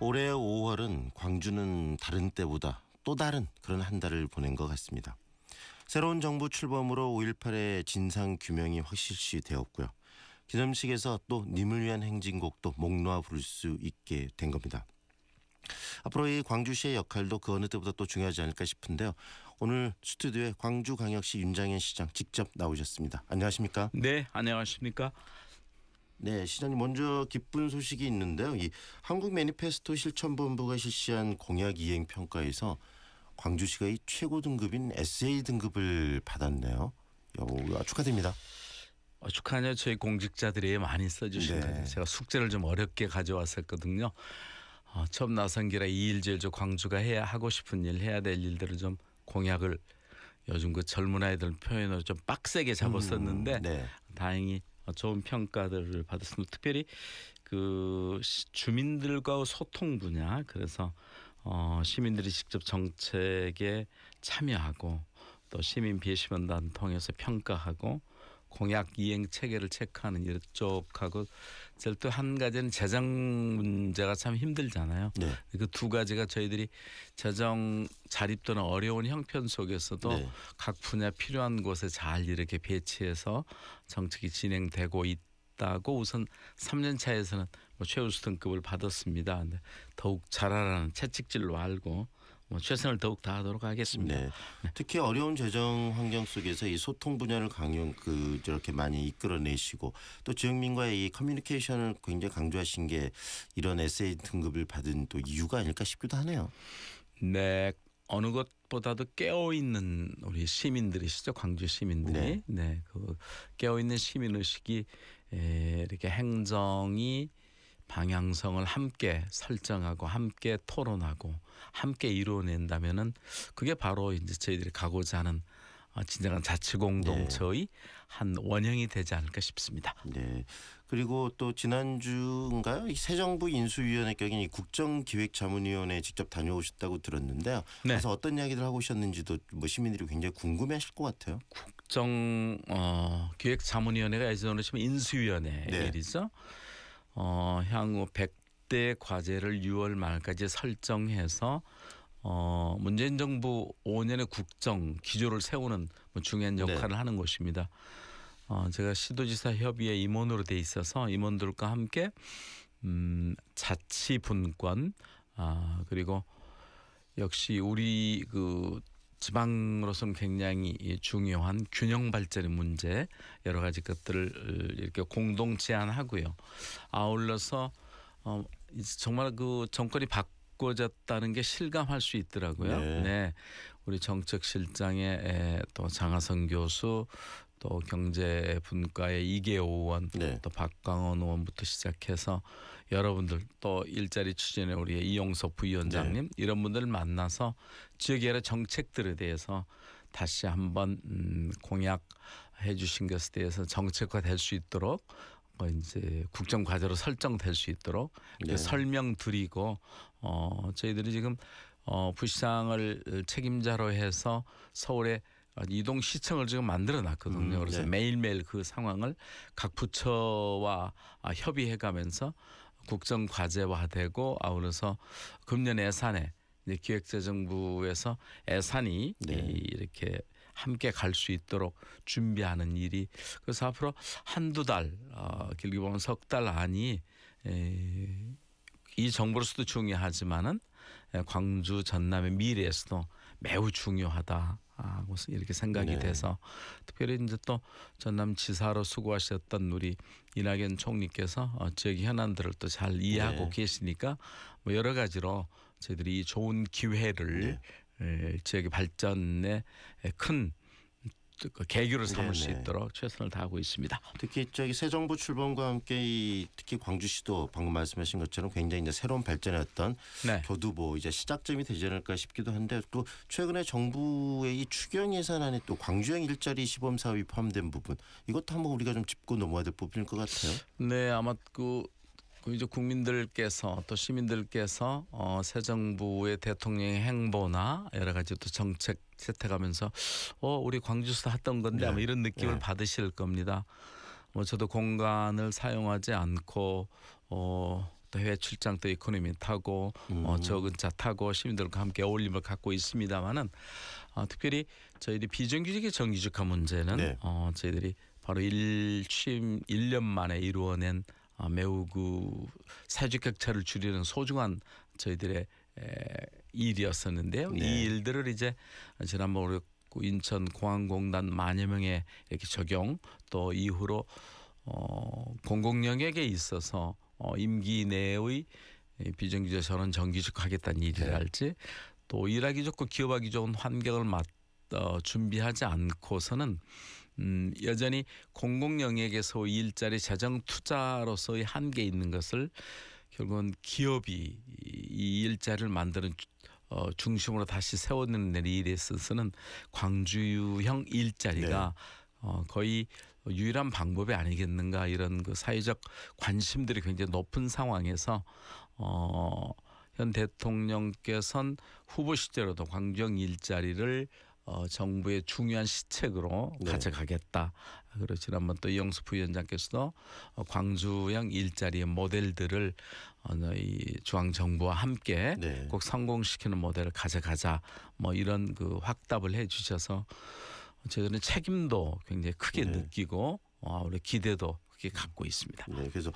올해 5월은 광주는 다른 때보다 또 다른 그런 한 달을 보낸 것 같습니다. 새로운 정부 출범으로 5.18의 진상 규명이 확실시 되었고요. 기념식에서 또 님을 위한 행진곡도 목 놓아 부를 수 있게 된 겁니다. 앞으로 이 광주시의 역할도 그 어느 때보다 또 중요하지 않을까 싶은데요. 오늘 스튜디오에 광주광역시 윤장현 시장 직접 나오셨습니다. 안녕하십니까? 네, 안녕하십니까? 네, 시장님 먼저 기쁜 소식이 있는데요. 이 한국 매니페스토 실천본부가 실시한 공약 이행 평가에서 광주시가 이 최고 등급인 SA 등급을 받았네요. 축하드립니다. 축하하냐 저희 공직자들이 많이 써주신 거예요. 제가 숙제를 좀 어렵게 가져왔었거든요. 처음 나선 길에 이 일 제일 광주가 하고 싶은 일 해야 될 일들을 좀 공약을 요즘 그 젊은 아이들 표현으로 좀 빡세게 잡았었는데 다행히 좋은 평가들을 받았습니다. 특별히 그 주민들과 소통 분야 그래서 시민들이 직접 정책에 참여하고 또 시민 비시민단 통해서 평가하고 공약 이행 체계를 체크하는 이쪽하고 또 한 가지는 재정 문제가 참 힘들잖아요. 그 두 가지가 저희들이 재정 자립도는 어려운 형편 속에서도 각 분야 필요한 곳에 잘 이렇게 배치해서 정책이 진행되고 있다고 우선 3년 차에서는 최우수 등급을 받았습니다. 근데 더욱 잘하라는 채찍질로 알고 최선을 더욱 다하도록 하겠습니다. 특히 어려운 재정 환경 속에서 이 소통 분야를 저렇게 많이 이끌어내시고 또 지역민과의 이 커뮤니케이션을 굉장히 강조하신 게 이런 SA 등급을 받은 또 이유가 아닐까 싶기도 하네요. 네, 어느 것보다도 깨어 있는 우리 시민들이시죠, 광주 시민들이. 그 깨어 있는 시민 의식이 이렇게 행정이 방향성을 함께 설정하고 함께 토론하고 함께 이루어낸다면은 그게 바로 이제 저희들이 가고자 하는 진정한 자치 공동체의 한 원형이 되지 않을까 싶습니다. 그리고 또 지난주인가요? 새 정부 인수위원회 격인 이 국정기획자문위원회에 직접 다녀오셨다고 들었는데요. 그래서 어떤 이야기들 하고 오셨는지도 시민들이 굉장히 궁금해하실 것 같아요. 국정기획자문위원회가 예전으로 치면 인수위원회 일이죠. 향후 100대 과제를 6월 말까지 설정해서 문재인 정부 5년의 국정 기조를 세우는 중요한 역할을 하는 것입니다. 제가 시도지사 협의회 임원으로 돼 있어서 임원들과 함께 자치 분권 그리고 역시 우리 그 지방으로서는 굉장히 중요한 균형 발전의 문제 여러 가지 것들을 이렇게 공동 제안하고요. 아울러서 정말 그 정권이 바꿔졌다는 게 실감할 수 있더라고요. 우리 정책실장의 또 장하성 교수 또 경제분과의 이계호 의원 또 박광원 의원부터 시작해서 여러분들 또 일자리 추진의 우리 이용섭 부위원장님 이런 분들을 만나서 지역의 여러 정책들에 대해서 다시 한번 공약해 주신 것에 대해서 정책화될 수 있도록 이제 국정 과제로 설정될 수 있도록 설명드리고 저희들이 지금 부시장을 책임자로 해서 서울에 이동시청을 지금 만들어 놨거든요. 그래서 매일매일 그 상황을 각 부처와 협의해 가면서 국정 과제화되고 아울러서 금년 예산에 기획재정부에서 예산이 이렇게 함께 갈 수 있도록 준비하는 일이 그래서 앞으로 한두 달 길게 보면 석 달 안이 이 정부로서도 중요하지만은 광주 전남의 미래에서도 매우 중요하다. 이렇게 생각이 돼서 특별히 이제 또 전남지사로 수고하셨던 우리 이낙연 총리께서 지역 현안들을 또 잘 이해하고 계시니까 여러 가지로 저희들이 이 좋은 기회를 지역의 발전에 큰 계기를 삼을 수 있도록 최선을 다하고 있습니다. 특히 새 정부 출범과 함께 특히 광주시도 방금 말씀하신 것처럼 굉장히 이제 새로운 발전의 어떤 교두보 이제 시작점이 되지 않을까 싶기도 한데 또 최근에 정부의 이 추경 예산안에 또 광주형 일자리 시범 사업이 포함된 부분 이것도 한번 우리가 좀 짚고 넘어야 될 부분일 것 같아요. 아마 이제 국민들께서 또 시민들께서 새 정부의 대통령의 행보나 여러 가지 또 정책 채택하면서 우리 광주에서 했던 건데 아마 이런 느낌을 받으실 겁니다. 저도 공간을 사용하지 않고 또 해외 출장 또 이코노미 타고 적은 차 타고 시민들과 함께 어울림을 갖고 있습니다만은 특별히 저희들이 비정규직의 정규직화 문제는 네. 저희들이 바로 취임 1년 만에 이루어낸 매우 그 사회적 격차를 줄이는 소중한 저희들의 일이었었는데요. 네. 이 일들을 이제 지난번 우리 인천공항공단 만여 명에 이렇게 적용 또 이후로 공공 영역에 있어서 임기 내의 비정규직 전원 정규직화하겠다는 일이랄지 또 일하기 좋고 기업하기 좋은 환경을 준비하지 않고서는 여전히 공공 영역에서 일자리 재정 투자로서의 한계 있는 것을 결국은 기업이 이 일자리를 만드는 중심으로 다시 세워내는 일에 있어서는 광주형 일자리가 거의 유일한 방법이 아니겠는가 이런 그 사회적 관심들이 굉장히 높은 상황에서 현 대통령께서는 후보 시절에도 광주형 일자리를 정부의 중요한 시책으로 가져가겠다. 그리고 지난번 또 이영수 부위원장께서도 광주형 일자리의 모델들을 이 중앙정부와 함께 꼭 성공시키는 모델을 가져가자. 뭐 이런 그 확답을 해주셔서 저희들은 책임도 굉장히 크게 느끼고 우리 기대도 크게 갖고 있습니다. 네, 그래서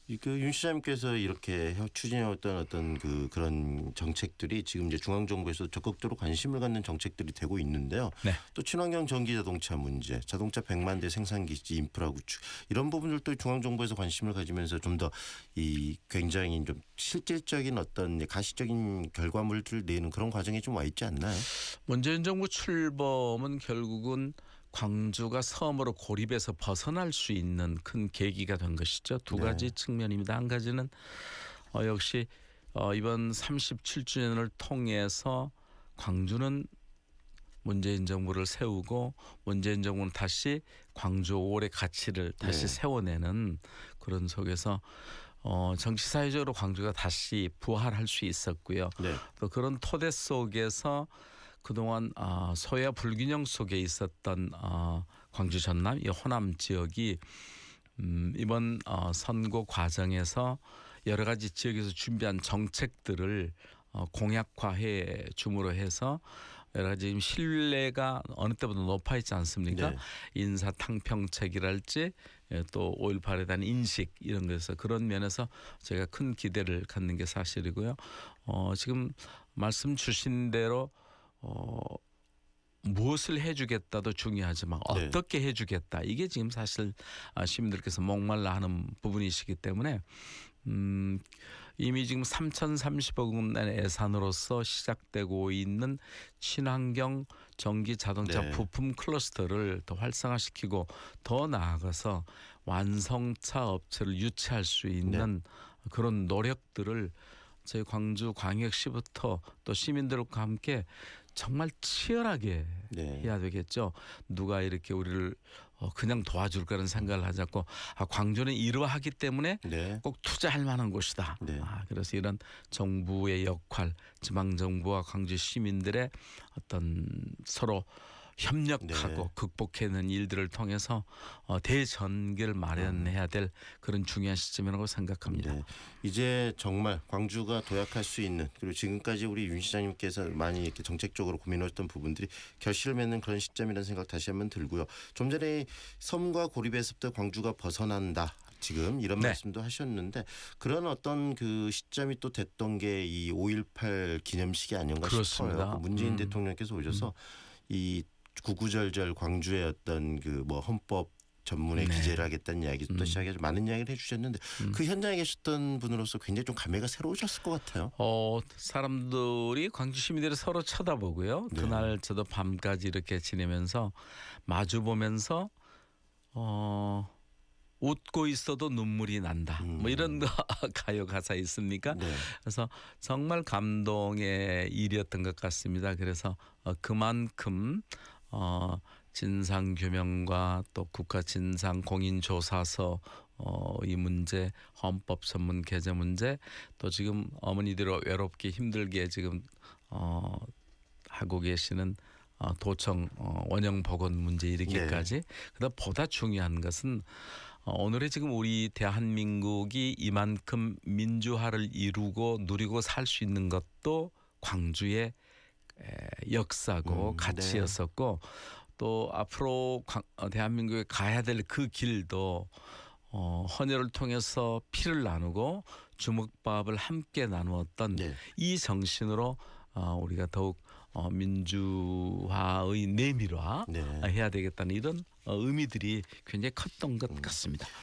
윤 시장님께서 이렇게 추진해왔던 어떤 그런 정책들이 지금 이제 중앙 정부에서 적극적으로 관심을 갖는 정책들이 되고 있는데요. 또 친환경 전기 자동차 문제, 자동차 100만 대 생산 기지 인프라 구축 이런 부분들도 중앙 정부에서 관심을 가지면서 좀 더 이 굉장히 좀 실질적인 어떤 가시적인 결과물들을 내는 그런 과정에 좀 와 있지 않나요? 문재인 정부 출범은 결국은 광주가 섬으로 고립해서 벗어날 수 있는 큰 계기가 된 것이죠. 두 가지 측면입니다. 한 가지는 역시 이번 37주년을 통해서 광주는 문재인 정부를 세우고 문재인 정부는 다시 광주 올해 가치를 다시 세워내는 그런 속에서 정치 사회적으로 광주가 다시 부활할 수 있었고요. 또 그런 토대 속에서 그동안 소외와 불균형 속에 있었던 광주 전남 이 호남 지역이 이번 선거 과정에서 여러 가지 지역에서 준비한 정책들을 공약화해 줌으로 해서 여러 가지 지금 신뢰가 어느 때보다 높아 있지 않습니까? 인사탕평책이랄지 또 5.18에 대한 인식 이런 것에서 그런 면에서 제가 큰 기대를 갖는 게 사실이고요. 지금 말씀 주신 대로 무엇을 해주겠다도 중요하지만 어떻게 해주겠다 이게 지금 사실 시민들께서 목말라 하는 부분이시기 때문에 이미 지금 3,030억 원의 예산으로서 시작되고 있는 친환경 전기 자동차 부품 클러스터를 더 활성화시키고 더 나아가서 완성차 업체를 유치할 수 있는 그런 노력들을 저희 광주 광역시부터 또 시민들과 함께 정말 치열하게 해야 되겠죠. 누가 이렇게 우리를 그냥 도와줄 거라는 생각을 하지 않고 광주는 이러하기 때문에 꼭 투자할 만한 곳이다. 그래서 이런 정부의 역할, 지방정부와 광주 시민들의 어떤 서로 협력하고 극복해내는 일들을 통해서 대전개를 마련해야 될 그런 중요한 시점이라고 생각합니다. 이제 정말 광주가 도약할 수 있는 그리고 지금까지 우리 윤 시장님께서 많이 이렇게 정책적으로 고민했던 부분들이 결실을 맺는 그런 시점이라는 생각 다시 한번 들고요. 좀 전에 섬과 고립에서부터 광주가 벗어난다. 지금 이런 말씀도 하셨는데 그런 어떤 그 시점이 또 됐던 게 이 5.18 기념식이 아닌가 싶어요. 문재인 대통령께서 오셔서 이 구구절절 광주의 어떤 그 뭐 헌법 전문에 기재를 하겠다는 이야기부터 시작해서 많은 이야기를 해주셨는데 그 현장에 계셨던 분으로서 굉장히 좀 감회가 새로우셨을 것 같아요. 사람들이 광주 시민들이 서로 쳐다보고요. 그날 저도 밤까지 이렇게 지내면서 마주 보면서 웃고 있어도 눈물이 난다. 뭐 이런 거 가요 가사 있습니까? 그래서 정말 감동의 일이었던 것 같습니다. 그래서 그만큼 진상 규명과 또 국가 진상 공인 조사서 이 문제, 헌법 전문 개제 문제, 또 지금 어머니들 외롭게 힘들게 지금 하고 계시는 도청 원형 복원 문제 이르기까지. 그다음 보다 중요한 것은 오늘의 지금 우리 대한민국이 이만큼 민주화를 이루고 누리고 살 수 있는 것도 광주의 역사고 네. 가치였었고 또 앞으로 대한민국에 가야 될 그 길도 헌혈을 통해서 피를 나누고 주먹밥을 함께 나누었던 네. 이 정신으로 우리가 더욱 민주화의 내밀화 네. 해야 되겠다는 이런 의미들이 굉장히 컸던 것 같습니다.